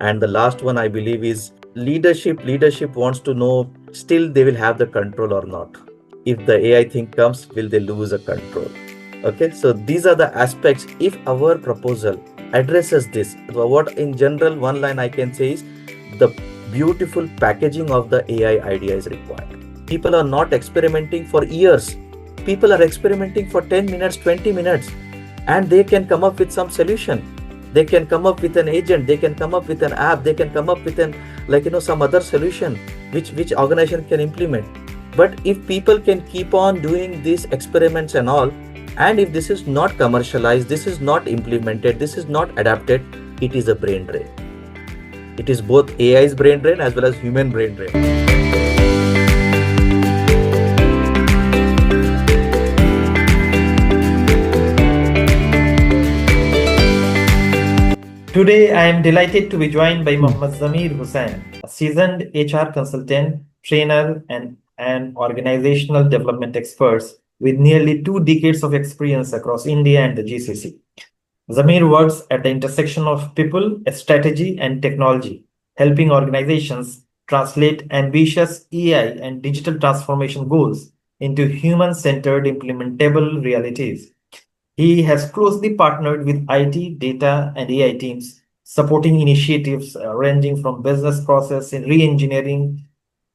And the last one I believe is leadership. Leadership wants to know still they will have the control or not. If the AI thing comes, will they lose a control? Okay, so these are the aspects. If our proposal addresses this, what in general one line I can say is the beautiful packaging of the AI idea is required. People are not experimenting for years. People are experimenting for 10 minutes, 20 minutes, and they can come up with some solution. They can come up with an agent, they can come up with an app, they can come up with an some other solution which organization can implement. But if people can keep on doing these experiments and all, and if this is not commercialized, this is not implemented, this is not adapted, it is a brain drain. It is both AI's brain drain as well as human brain drain. Today, I am delighted to be joined by Mohammad Zamir Hussain, a seasoned HR consultant, trainer, and organizational development expert with nearly 2 decades of experience across India and the GCC. Zamir works at the intersection of people, strategy, and technology, helping organizations translate ambitious AI and digital transformation goals into human-centered implementable realities. He has closely partnered with IT, data, and AI teams, supporting initiatives ranging from business process and re-engineering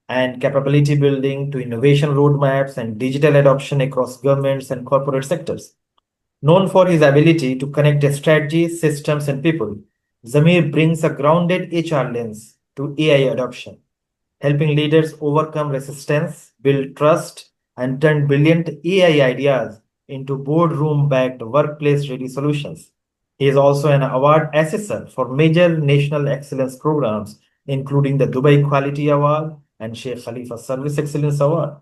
and capability building to innovation roadmaps and digital adoption across governments and corporate sectors. Known for his ability to connect strategy, systems, and people, Zamir brings a grounded HR lens to AI adoption, helping leaders overcome resistance, build trust, and turn brilliant AI ideas into boardroom-backed workplace-ready solutions. He is also an award assessor for major national excellence programs, including the Dubai Quality Award and Sheikh Khalifa Service Excellence Award.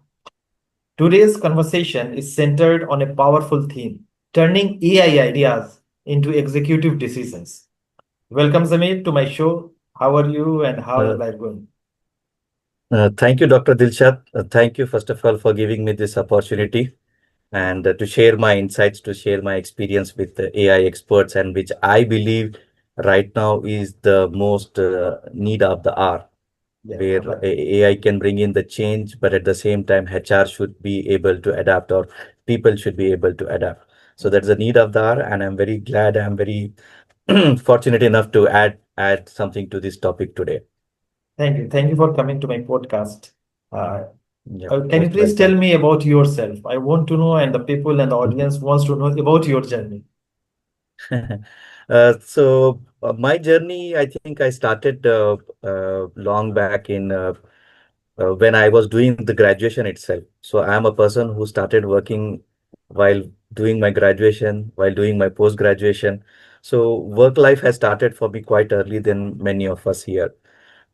Today's conversation is centered on a powerful theme, turning AI ideas into executive decisions. Welcome, Zamir, to my show. How are you and how is Uh, life going? Thank you, Dr. Dilshad. Thank you, first of all, for giving me this opportunity and to share my insights, to share my experience with the AI experts, and which I believe right now is the most need of the hour, Yeah, where right. AI can bring in the change, but at the same time, HR should be able to adapt, or people should be able to adapt. So that's the need of the hour, and I'm very glad, I'm very fortunate enough to add something to this topic today. Thank you. Thank you for coming to my podcast. Uh, Yeah, can you most please tell welcome. me about yourself? I want to know, and the people and the audience wants to know about your journey. My journey, I think I started long back in when I was doing the graduation itself. So I am a person who started working while doing my graduation, while doing my post graduation. So work life has started for me quite early than many of us here.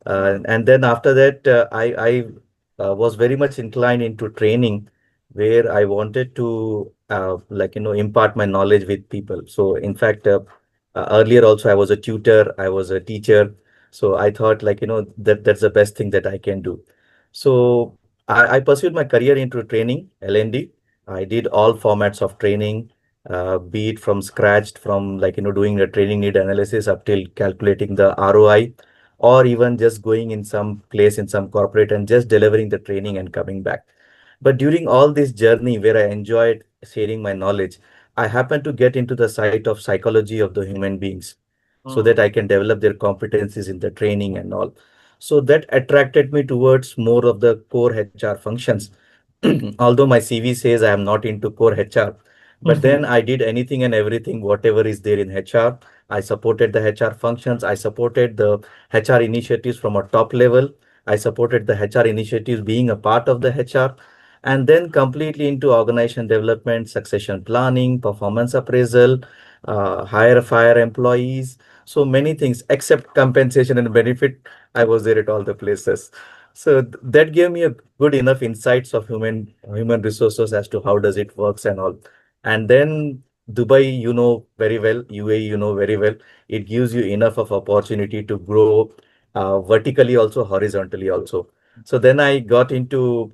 And then after that, I was very much inclined into training, where I wanted to impart my knowledge with people. So in fact, earlier also I was a tutor, I was a teacher. So I thought that that's the best thing that I can do. So I pursued my career into training, L&D. I did all formats of training, be it from scratch, from doing a training need analysis up till calculating the ROI, or even just going in some place in some corporate and just delivering the training and coming back. But during all this journey where I enjoyed sharing my knowledge, I happened to get into the side of psychology of the human beings, so that I Mm. can develop their competencies in the training and all. So that attracted me towards more of the core HR functions. Although my CV says I am not into core HR, but then I did anything and everything, whatever is there in HR. I supported the HR functions. I supported the HR initiatives from a top level. I supported the HR initiatives being a part of the HR, and then completely into organization development, succession planning, performance appraisal, hire fire employees. So many things except compensation and benefit. I was there at all the places. So that gave me a good enough insights of human resources as to how does it works and all. And then Dubai, you know very well, UAE, you know very well. It gives you enough of opportunity to grow vertically also, horizontally also. So then I got into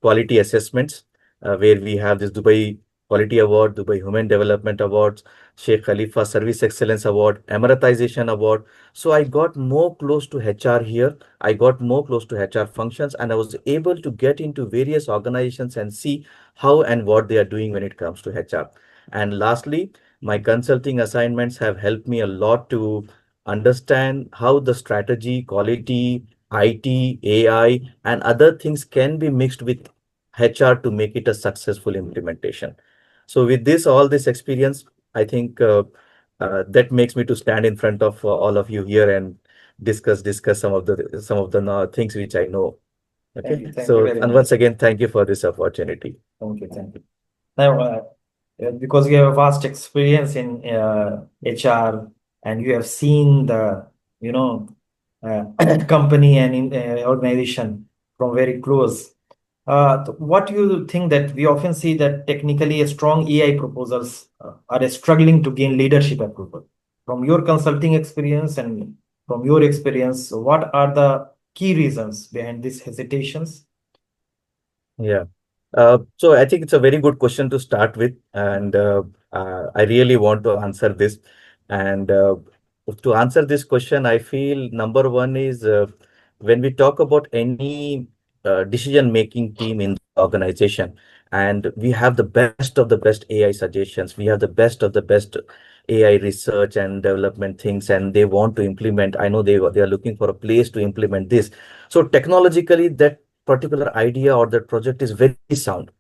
quality assessments, where we have this Dubai Quality Award, Dubai Human Development Awards, Sheikh Khalifa Service Excellence Award, Emiratization Award. So I got more close to HR here. I got more close to HR functions, and I was able to get into various organizations and see how and what they are doing when it comes to HR. And lastly, my consulting assignments have helped me a lot to understand how the strategy, quality, IT, AI, and other things can be mixed with HR to make it a successful implementation. So with this, all this experience, I think that makes me to stand in front of all of you here and discuss some of the things which I know. Okay. Thank you So very and much. once again, thank you for this opportunity. Thank you. Now, because you have a vast experience in HR and you have seen the, you know, uh, company and organization from very close. What do you think that we often see that technically strong AI proposals are struggling to gain leadership approval? From your consulting experience and from your experience, what are the key reasons behind these hesitations? Yeah. So I think it's a very good question to start with, and I really want to answer this. And to answer this question, I feel number one is when we talk about any decision-making team in the organization, and we have the best of the best AI suggestions, we have the best of the best AI research and development things, and they want to implement. I know they are looking for a place to implement this. So technologically, that particular idea or that project is very sound.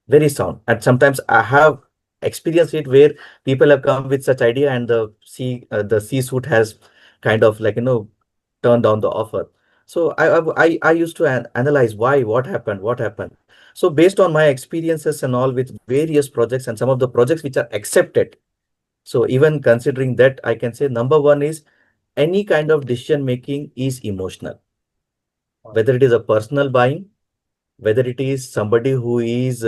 And sometimes I have experienced it where people have come with such idea and the C-suite has kind of turned down the offer. So I used to analyze why, what happened. So based on my experiences and all with various projects and some of the projects which are accepted. So even considering that, I can say number one is any kind of decision making is emotional, whether it is a personal buying, whether it is somebody who is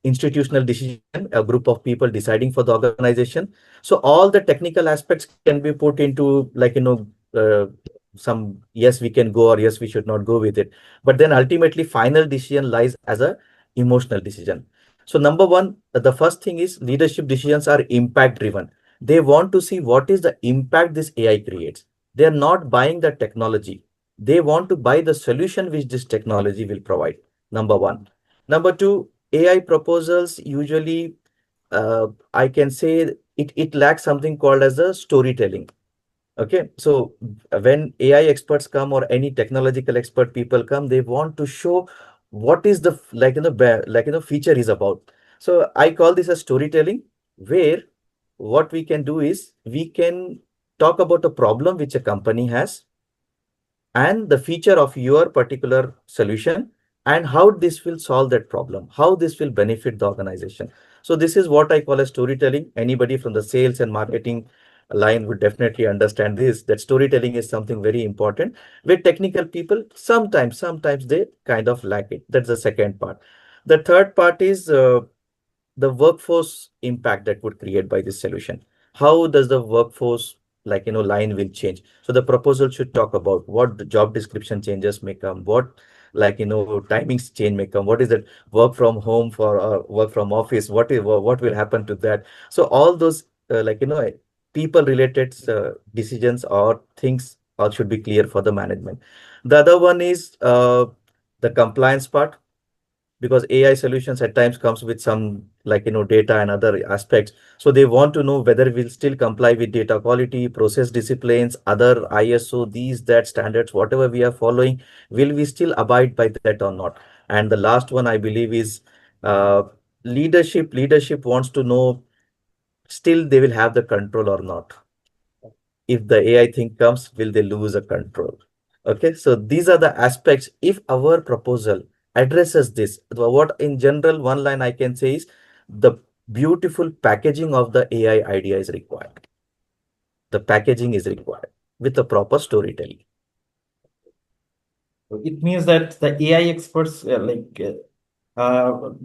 institutional decision, a group of people deciding for the organization. So all the technical aspects can be put into some yes we can go or yes we should not go with it. But then ultimately final decision lies as a emotional decision. So number one, the first thing is leadership decisions are impact driven. They want to see what is the impact this AI creates. They are not buying the technology, they want to buy the solution which this technology will provide. Number one. Number two, AI proposals usually, I can say it lacks something called as a storytelling. Okay, so when AI experts come or any technological expert people come, they want to show what is the feature is about. So I call this a storytelling, where what we can do is we can talk about a problem which a company has and the feature of your particular solution and how this will solve that problem, how this will benefit the organization. So this is what I call a storytelling. Anybody from the sales and marketing line would definitely understand this, that storytelling is something very important, where technical people sometimes they kind of lack it. That's the second part. The third part is the workforce impact that would create by this solution. How does the workforce line will change? So the proposal should talk about what the job description changes may come, what timings change may come, what is that work from home for work from office, what will happen to that. So all those people related decisions or things all should be clear for the management. The other one is the compliance part, because AI solutions at times comes with some data and other aspects. So they want to know whether we'll still comply with data quality, process disciplines, other ISO, these, that standards, whatever we are following, will we still abide by that or not? And the last one I believe is uh, leadership. Leadership wants to know still they will have the control or not. If the AI thing comes, will they lose a control? Okay, so these are the aspects. If our proposal addresses this, what in general, one line I can say is the beautiful packaging of the AI idea is required. The packaging is required with a proper storytelling. It means that the AI experts,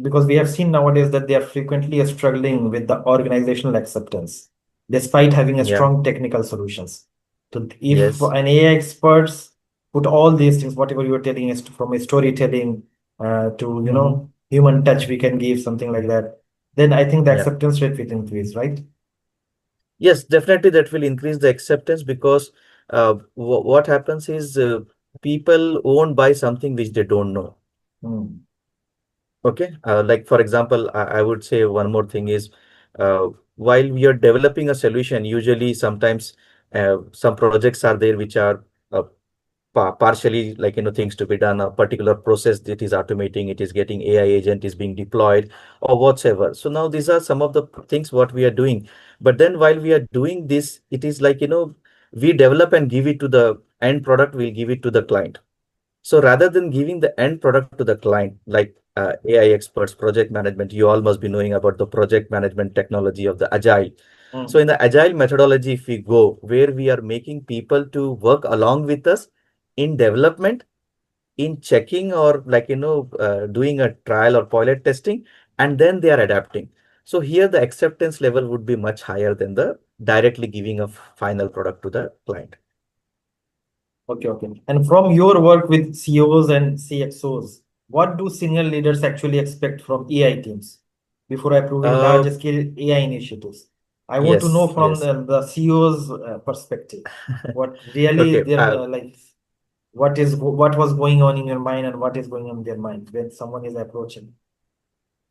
because we have seen nowadays that they are frequently struggling with the organizational acceptance, despite having a Yeah. strong technical solutions. So if Yes. an AI experts put all these things, whatever you are telling us from a storytelling to Mm-hmm. human touch, we can give something like that. then I think the Yeah. acceptance rate will increase, right? Yes, definitely that will increase the acceptance because what happens is people won't buy something which they don't know. Mm. Okay. Like for example, I would say one more thing is while we are developing a solution, usually sometimes some projects are there which are partially like things to be done, a particular process that is automating, it is getting AI agent is being deployed or whatsoever. So now these are some of the things what we are doing. But then while we are doing this, it is like we develop and give it to the end product, we'll give it to the client. So rather than giving the end product to the client, like AI experts, project management, you all must be knowing about the project management technology of the agile. So in Mm. the agile methodology, if we go where we are making people to work along with us in development, in checking or like doing a trial or pilot testing, and then they are adapting. So here the acceptance level would be much higher than the directly giving a final product to the client. Okay, okay. And from your work with CEOs and CXOs, what do senior leaders actually expect from AI teams before approving Uh, large-scale AI initiatives? I want to know yes, from yes. the CEO's perspective, what really Okay. their like, what was going on in your mind and what is going on in their mind when someone is approaching.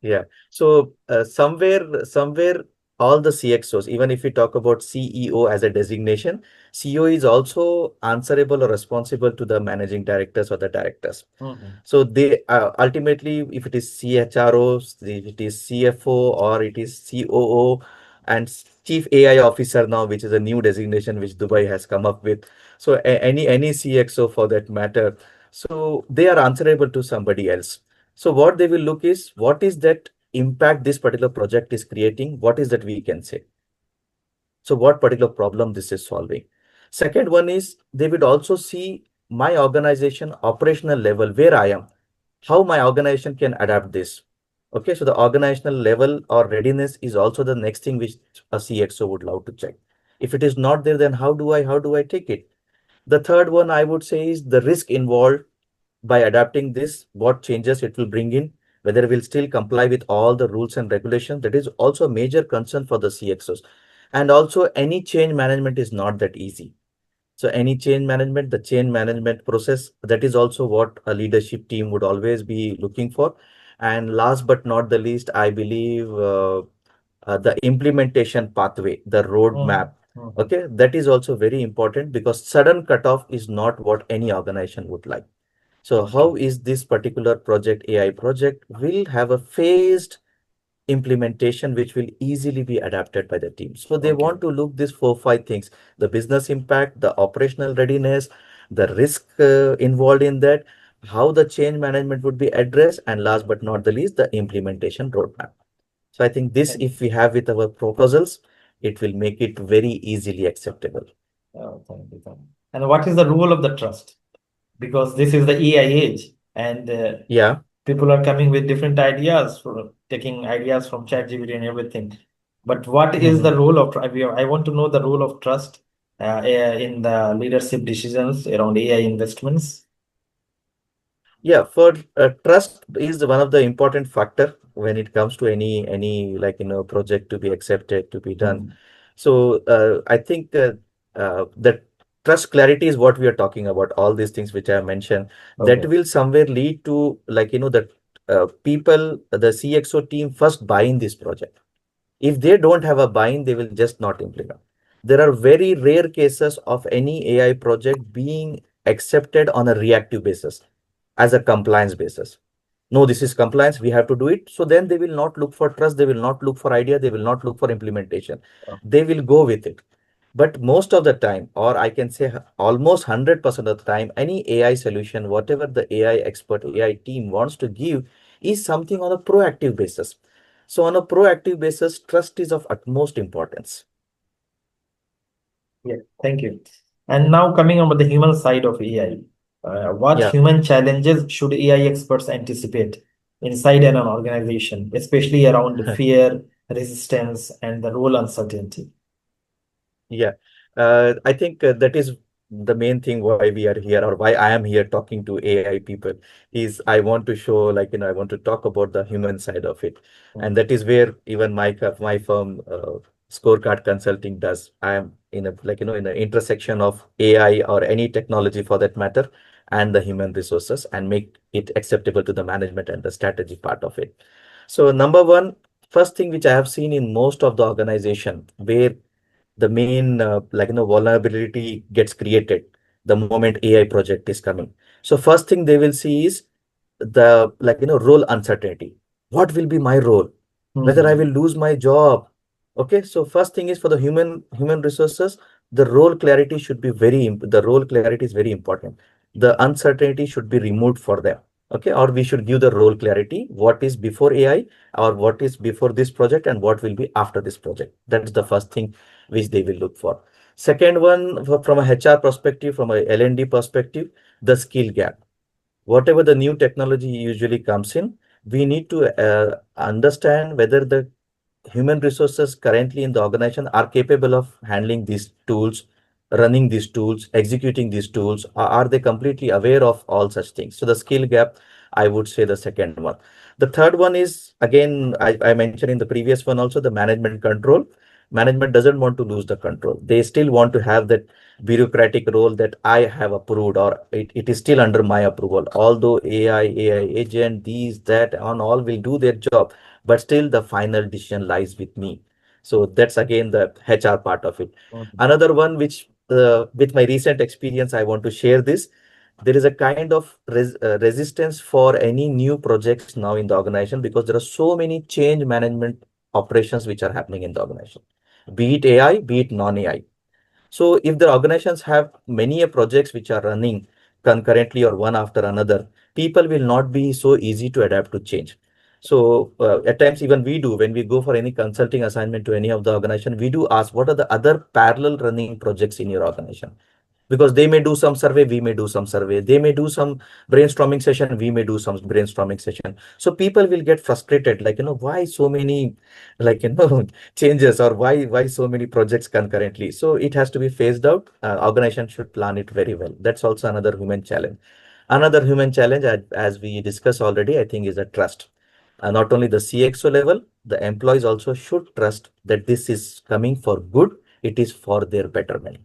Yeah. So somewhere, all the CXOs, even if we talk about CEO as a designation, CEO is also answerable or responsible to the managing directors or the directors. Mhm. So they ultimately, if it is CHRO, if it is CFO, or it is COO and Chief AI Officer now, which is a new designation which Dubai has come up with. So any CXO for that matter. So they are answerable to somebody else. So what they will look is what is that impact this particular project is creating? What is that we can say? So what particular problem this is solving? Second one is they would also see my organization operational level where I am, how my organization can adapt this. Okay, so the organizational level or readiness is also the next thing which a CXO would love to check. If it is not there, then how do I take it? The third one I would say is the risk involved by adapting this, what changes it will bring in, whether it will still comply with all the rules and regulations. That is also a major concern for the CXOs. And also any change management is not that easy. So any change management, the change management process, that is also what a leadership team would always be looking for. And last but not the least, I believe the implementation pathway, the roadmap. Mhm. Mhm. Okay, that is also very important because sudden cutoff is not what any organization would like. So Okay. how is this particular project, AI project, will have a phased implementation which will easily be adapted by the team. So they Okay. want to look these 4, 5 things: the business impact, the operational readiness, the risk involved in that, how the change management would be addressed, and last but not the least, the implementation roadmap. So I think this, Thank if we have with our proposals, it will make it very easily acceptable. thank you. Thank you. And what is the role of the trust? Because this is the AI age, and Yeah. people are coming with different ideas, for taking ideas from ChatGPT and everything. But what is the Mhm. role of, I want to know the role of trust in the leadership decisions around AI investments. Yeah, for trust is one of the important factor when it comes to any like project to be accepted to be done. Mm. So I think that trust clarity is what we are talking about. All these things which I have mentioned, that Okay. will somewhere lead to like that people, the CXO team first buy in this project. If they don't have a buy-in, they will just not implement. There are very rare cases of any AI project being accepted on a reactive basis as a compliance basis. No, this is compliance, we have to do it. So then they will not look for trust, they will not look for idea, they will not look for implementation. They will go with it. But most of the time, or I can say almost 100% of the time, any AI solution, whatever the AI expert, AI team wants to give, is something on a proactive basis. So on a proactive basis, trust is of utmost importance. Yeah, thank you. And now coming on with the human side of AI, what Yeah. human challenges should AI experts anticipate inside an organization, especially around fear, resistance, and the role uncertainty? Yeah, I think that is the main thing why we are here, or why I am here talking to AI people, is I want to show, like, I want to talk about the human side of it. And that is where even my firm, Scorecard Consulting, does. I am in a, like, in the intersection of AI or any technology for that matter, and the human resources, and make it acceptable to the management and the strategy part of it. So number one, first thing which I have seen in most of the organization, where the main, vulnerability gets created the moment AI project is coming. So first thing they will see is the, role uncertainty. What will be my role? Whether I Hmm. will lose my job. Okay, so first thing is, for the human resources, the role clarity should be the role clarity is very important. The uncertainty should be removed for them. Okay, or we should give the role clarity, what is before AI, or what is before this project, and what will be after this project. That's the first thing which they will look for. Second one, from a HR perspective, from a L&D perspective, the skill gap. Whatever the new technology usually comes in, we need to understand whether the human resources currently in the organization are capable of handling these tools, running these tools, executing these tools. Are they completely aware of all such things? So the skill gap, I would say, the second one. The third one is, again, I mentioned in the previous one also, the management control. Management doesn't want to lose the control. They still want to have that bureaucratic role that I have approved, or it is still under my approval. Although AI agent, these, that, and all will do their job, but still the final decision lies with me. So that's again the HR part of it. Mhm. Another one, which, with my recent experience, I want to share this. There is a kind of resistance for any new projects now in the organization, because there are so many change management operations which are happening in the organization, be it AI, be it non-AI. So if the organizations have many projects which are running concurrently or one after another, people will not be so easy to adapt to change. So at times, even we do, when we go for any consulting assignment to any of the organization, we do ask, what are the other parallel running projects in your organization? Because they may do some survey, we may do some survey, they may do some brainstorming session, we may do some brainstorming session. So people will get frustrated, like, why so many, like, changes, or why so many projects concurrently. So it has to be phased out. Organization should plan it very well. That's also another human challenge. Another human challenge, as we discussed already, I think, is a trust. Not only the CXO level, the employees also should trust that this is coming for good, it is for their betterment,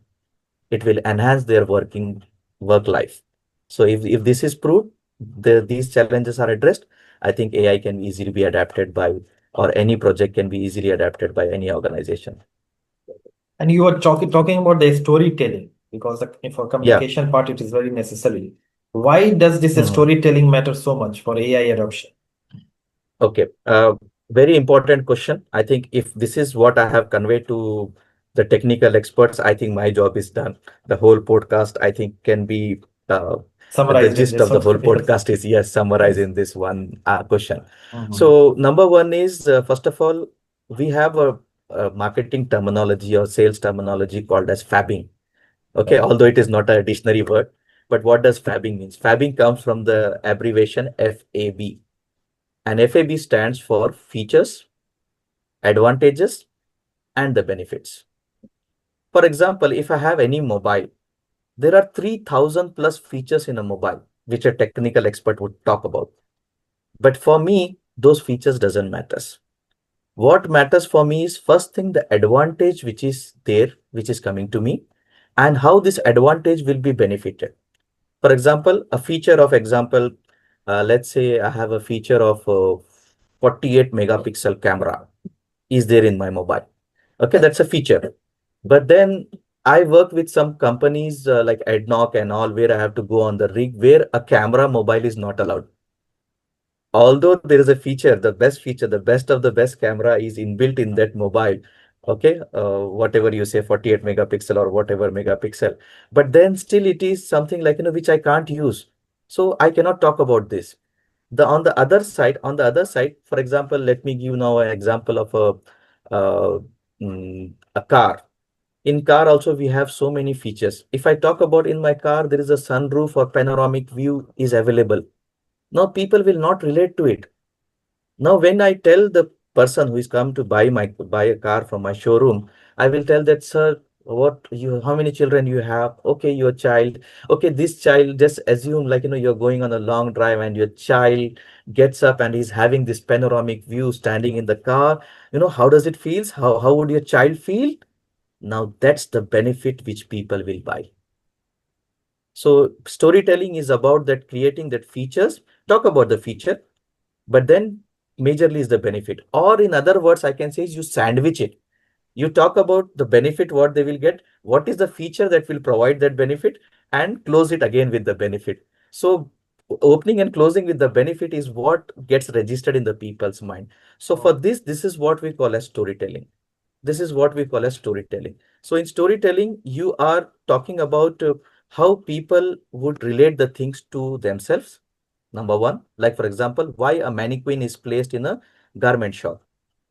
it will enhance their work life. So if this is proved, these challenges are addressed, I think AI can easily be adapted by, or any project can be easily adapted by any organization. And you were talking about the storytelling because for Yeah. communication part, it is very necessary. Why does this Mhm. storytelling matter so much for AI adoption? Okay. Very important question. I think if this is what I have conveyed to the technical experts, I think my job is done. The whole podcast, I think, can be, the Summarized in gist this of the one. whole Yes. podcast is, yes, summarized Yes. in this one question. Mhm. So number one is, first of all, we have a marketing terminology or sales terminology called as fabbing. Okay, Right. although it is not a dictionary word, but what does fabbing means? Fabbing comes from the abbreviation FAB, and FAB stands for features, advantages, and the benefits. For example, if I have any mobile, there are 3,000 plus features in a mobile, which a technical expert would talk about. But for me, those features doesn't matter. What matters for me is, first thing, the advantage which is there, which is coming to me, and how this advantage will be benefited. For example, a feature of example, let's say I have a feature of 48 megapixel camera is there in my mobile. Okay, that's a feature. But then I work with some companies, like ADNOC and all, where I have to go on the rig where a camera mobile is not allowed. Although there is a feature, the best of the best camera is inbuilt in that mobile. Okay, whatever you say, 48 megapixel or whatever megapixel. But then still it is something, like, which I can't use. So I cannot talk about this. On the other side, for example, let me give now an example of uh, a car. In car also we have so many features. If I talk about, in my car there is a sunroof or panoramic view is available. Now people will not relate to it. Now when I tell the person who is come to buy a car from my showroom, I will tell that, sir, what you, how many children you have. Okay, your child. Okay, this child, just assume like, you're going on a long drive and your child gets up and he's having this panoramic view standing in the car. How does it feels? How would your child feel? Now that's the benefit which people will buy. So storytelling is about that, creating that features, talk about the feature, but then majorly is the benefit. Or in other words, I can say is you sandwich it. You talk about the benefit, what they will get, what is the feature that will provide that benefit, and close it again with the benefit. So opening and closing with the benefit is what gets registered in the people's mind. So for Oh, this is what we call as storytelling. This is what we call as storytelling. So in storytelling, you are talking about how people would relate the things to themselves. Number one, like for example, why a mannequin is placed in a garment shop.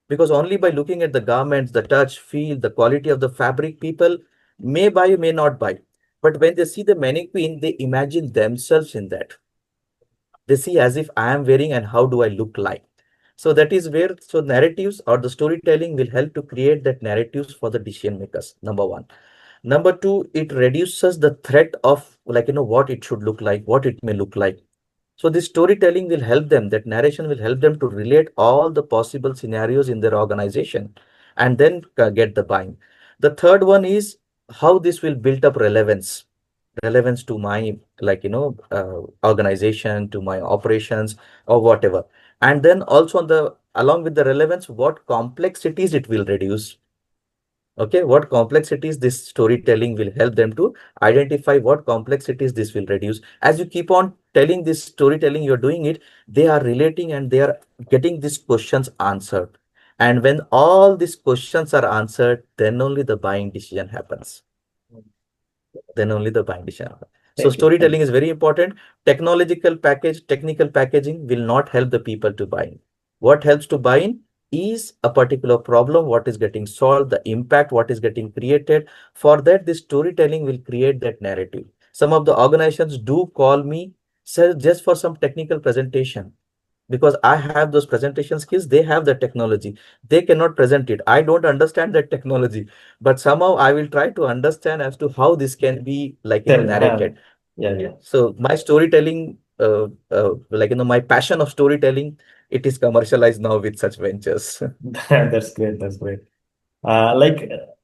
Because only by looking at the garments, the touch, feel, the quality of the fabric, people may buy, may not buy. But when they see the mannequin, they imagine themselves in that. They see as if I am wearing and how do I look like. So that is where, so narratives or the storytelling will help to create that narratives for the decision makers. Number one. Number two, it reduces the threat of like, what it should look like, what it may look like. So this storytelling will help them, that narration will help them to relate all the possible scenarios in their organization and then get the buying. The third one is how this will build up relevance to my like, organization, to my operations or whatever. And then also on the, along with the relevance, what complexities it will reduce. Okay, what complexities this storytelling will help them to identify, what complexities this will reduce. As you keep on telling this storytelling, you're doing it, they are relating and they are getting these questions answered. And when all these questions are answered, then only the buying decision happens. Then only the buying decision happens. So thank you. Thank storytelling is very important. Technical packaging will not help the people to buy in. What helps to buy in is a particular problem, what is getting solved, the impact, what is getting created. For that, this storytelling will create that narrative. Some of the organizations do call me, sir, just for some technical presentation, because I have those presentation skills, they have the technology. They cannot present it. I don't understand that technology, but somehow I will try to understand as to how this can be like, you. narrated. Yeah, yeah. So my storytelling, like, my passion of storytelling, it is commercialized now with such ventures. That's great. That's great.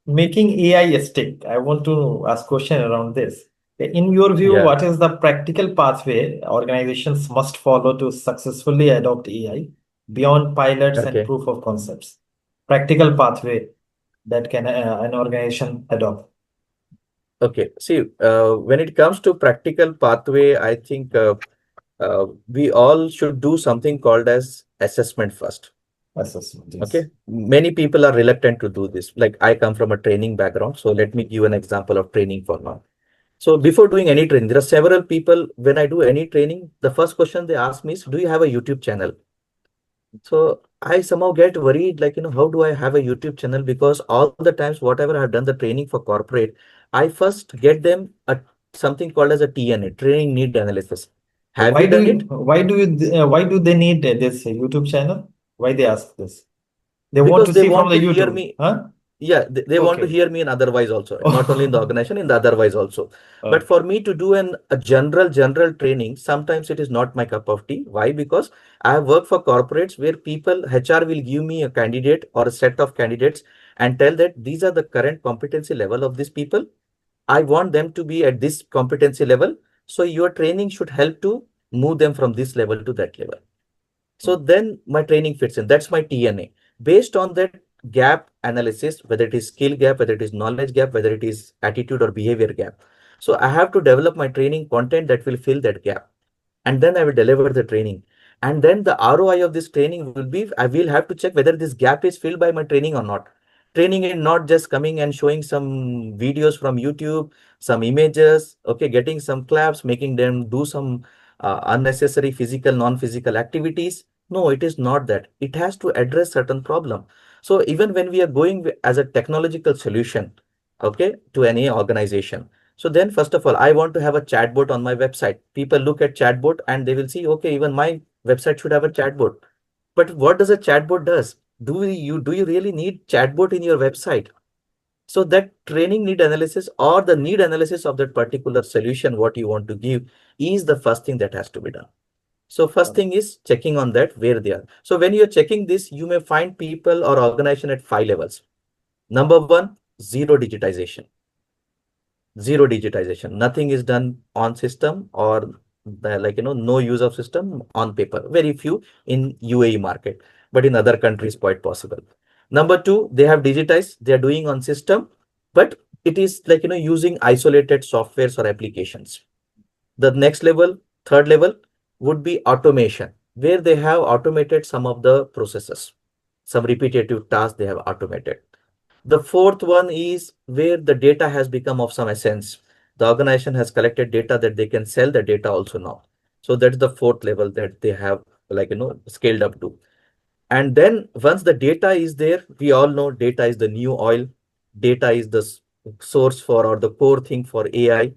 Making AI a stick, I want to ask question around this. In your view, Yeah. what is the practical pathway organizations must follow to successfully adopt AI beyond pilots and Okay. proof of concepts? Practical pathway that can an organization adopt. Okay. See, when it comes to practical pathway, I think we all should do something called as assessment first. Assessment, yes. Okay. Many people are reluctant to do this. Like I come from a training background. So let me give an example of training for now. So before doing any training, there are several people, when I do any training, the first question they ask me is, do you have a YouTube channel? So I somehow get worried, like, how do I have a YouTube channel? Because all the times, whatever I've done the training for corporate, I first get them a something called as a TNA, training need analysis. Have you done it? Why do they need this YouTube channel? Why they ask this? They want Because to they see from want the to hear YouTube, me. huh? Yeah, they want to Okay. hear me in otherwise also, not only in the organization, in the otherwise also. But Uh, for me to do a general training, sometimes it is not my cup of tea. Why? Because I have worked for corporates where people, HR will give me a candidate or a set of candidates and tell that these are the current competency level of these people. I want them to be at this competency level. So your training should help to move them from this level to that level. So then my training fits in. That's my TNA. Based on that gap analysis, whether it is skill gap, whether it is knowledge gap, whether it is attitude or behavior gap. So I have to develop my training content that will fill that gap. And then I will deliver the training. And then the ROI of this training will be, I will have to check whether this gap is filled by my training or not. Training is not just coming and showing some videos from YouTube, some images, okay, getting some claps, making them do some unnecessary physical, non-physical activities. No, it is not that. It has to address certain problem. So even when we are going as a technological solution, okay, to any organization, so then first of all, I want to have a chatbot on my website. People look at chatbot and they will see, okay, even my website should have a chatbot. But what does a chatbot does? Do you really need chatbot in your website? So that training need analysis or the need analysis of that particular solution, what you want to give, is the first thing that has to be done. So first thing is checking on that where they are. So when you're checking this, you may find people or organization at 5 levels. Number one, zero digitization. Zero digitization. Nothing is done on system or no use of system on paper. Very few in UAE market, but in other countries quite possible. Number two, they have digitized. They are doing on system, but it is using isolated softwares or applications. The next level, third level, would be automation, where they have automated some of the processes. Some repetitive tasks they have automated. The fourth one is where the data has become of some essence. The organization has collected data that they can sell the data also now. So that's the fourth level that they have scaled up to. And then once the data is there, we all know data is the new oil. Data is the source for or the core thing for AI.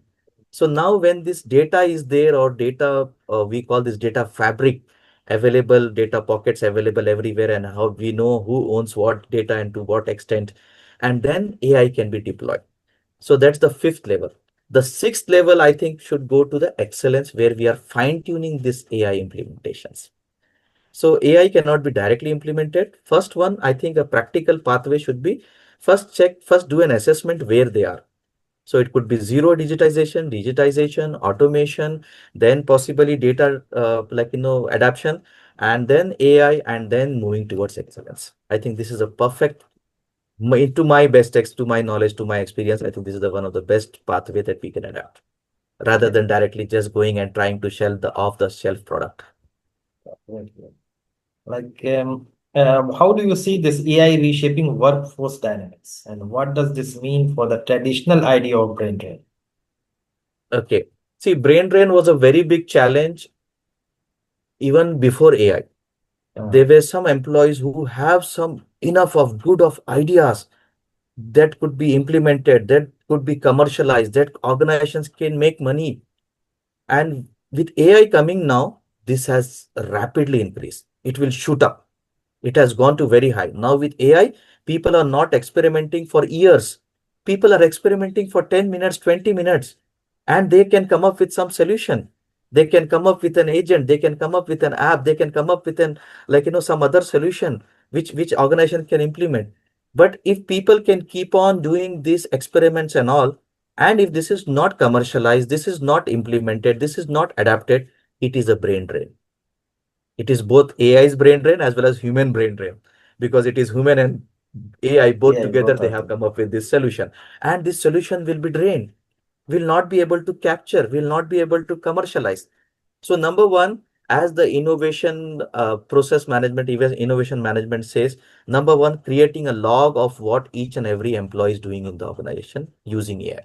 So now when this data is there or data, we call this data fabric, available data pockets available everywhere, and how we know who owns what data and to what extent, and then AI can be deployed. So that's the fifth level. The sixth level, I think, should go to the excellence where we are fine tuning this AI implementations. So AI cannot be directly implemented. First one, I think a practical pathway should be first do an assessment where they are. So it could be zero digitization, automation, then possibly data adaption, and then AI, and then moving towards excellence. I think this is a perfect, to my best to my knowledge, to my experience. I think this is the one of the best pathway that we can adapt, rather Okay. than directly just going and trying to sell the off the shelf product. Right, right. Like, how do you see this AI reshaping workforce dynamics? And what does this mean for the traditional idea of brain drain? Okay. See, brain drain was a very big challenge even before AI. Uh, There were some employees who have some enough of good of ideas that could be implemented, that could be commercialized, that organizations can make money. And with AI coming now, this has rapidly increased. It will shoot up. It has gone to very high. Now with AI, people are not experimenting for years. People are experimenting for 10 minutes, 20 minutes, and they can come up with some solution. They can come up with an agent. They can come up with an app. They can come up with an, some other solution which organization can implement. But if people can keep on doing these experiments and all, and if this is not commercialized, this is not implemented, this is not adapted, it is a brain drain. It is both AI's brain drain as well as human brain drain, because it is human and AI both AI, together both they of have them. come up with this solution, and this solution will be drained, will not be able to capture, will not be able to commercialize. So number one, as the innovation process management, even innovation management says, number one, creating a log of what each and every employee is doing in the organization using AI.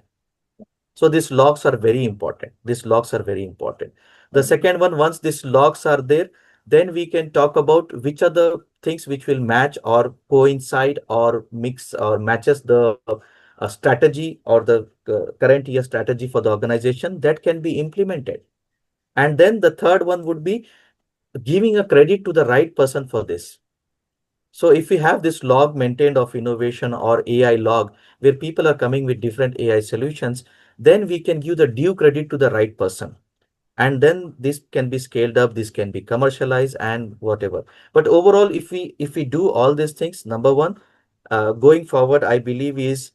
So these logs are very important. These logs are very important. The second one, once these logs are there, then we can talk about which are the things which will match or coincide or mix or matches the strategy or the current year strategy for the organization that can be implemented. And then the third one would be giving a credit to the right person for this. So if we have this log maintained of innovation or AI log where people are coming with different AI solutions, then we can give the due credit to the right person. And then this can be scaled up, this can be commercialized and whatever. But overall, if we do all these things, number one, going forward, I believe is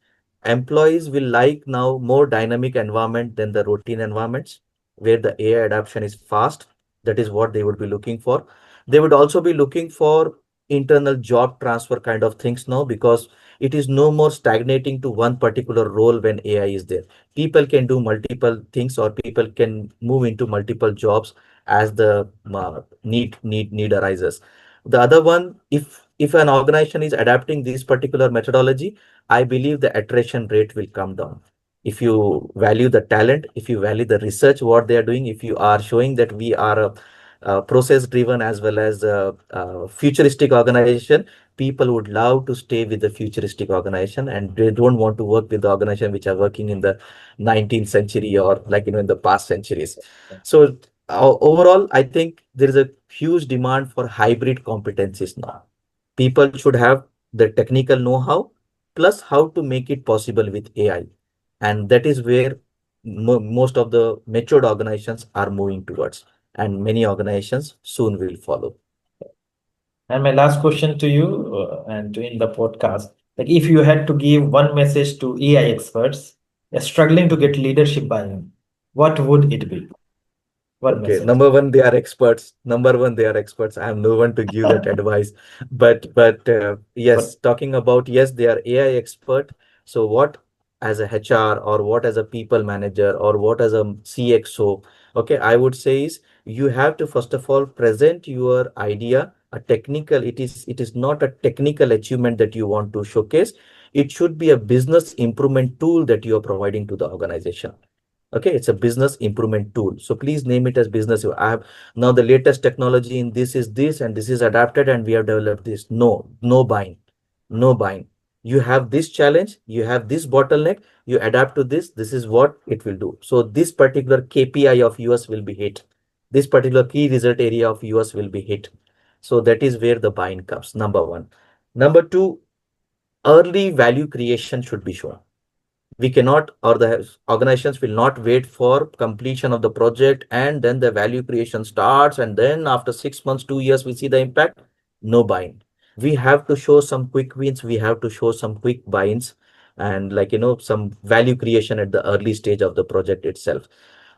employees will like now more dynamic environment than the routine environments where the AI adoption is fast. That is what they would be looking for. They would also be looking for internal job transfer kind of things now, because it is no more stagnating to one particular role when AI is there. People can do multiple things or people can move into multiple jobs as the need arises. The other one, if an organization is adapting this particular methodology, I believe the attrition rate will come down. If you value the talent, if you value the research, what they are doing, if you are showing that we are a process driven as well as a futuristic organization, people would love to stay with the futuristic organization and they don't want to work with the organization which are working in the 19th century or in the past centuries. So overall, I think there is a huge demand for hybrid competencies now. People should have the technical know-how plus how to make it possible with AI. And that is where most of the matured organizations are moving towards, and many organizations soon will follow. And my last question to you, and to end the podcast, like if you had to give one message to AI experts struggling to get leadership buy-in, what would it be? One Okay, message. number one, they are experts. Number one, they are experts. I am no one to give that advice. But But yes, talking about, yes, they are AI expert. So what as a HR, or what as a people manager, or what as a CXO, okay, I would say is you have to first of all present your idea, a technical, it is not a technical achievement that you want to showcase. It should be a business improvement tool that you are providing to the organization. Okay, it's a business improvement tool. So please name it as business. I have now the latest technology in this is this, and this is adapted, and we have developed this. No, no buying, no buying. You have this challenge, you have this bottleneck, you adapt to this. This is what it will do. So this particular KPI of yours will be hit. This particular key result area of yours will be hit. So that is where the buying comes. Number one. Number two, early value creation should be shown. We cannot, or the organizations will not wait for completion of the project and then the value creation starts, and then after 6 months, 2 years, we see the impact. No buying. We have to show some quick wins, we have to show some quick buy-ins, and some value creation at the early stage of the project itself.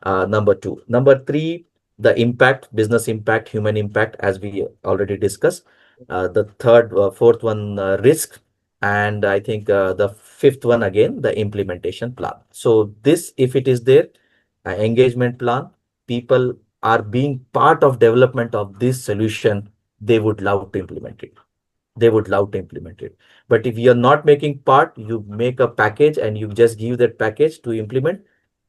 Number two. Number three, the impact, business impact, human impact, as we already discussed. The third, fourth one, risk. And I think the fifth one, again, the implementation plan. So this, if it is there, engagement plan, people are being part of development of this solution, they would love to implement it. They would love to implement it. But if you're not making part, you make a package and you just give that package to implement,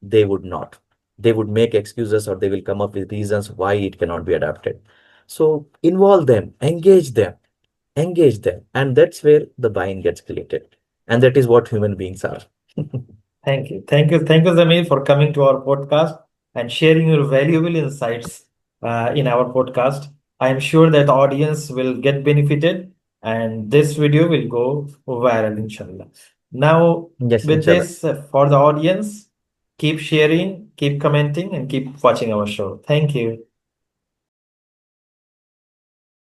they would not. They would make excuses, or they will come up with reasons why it cannot be adapted. So involve them, engage them, and that's where the buying gets created. And that is what human beings are. thank you. Thank you. Thank you, Zamir, for coming to our podcast and sharing your valuable insights in our podcast. I am sure that the audience will get benefited and this video will go viral, inshallah. Now, Yes, with inshallah. this, for the audience, keep sharing, keep commenting, and keep watching our show. Thank you.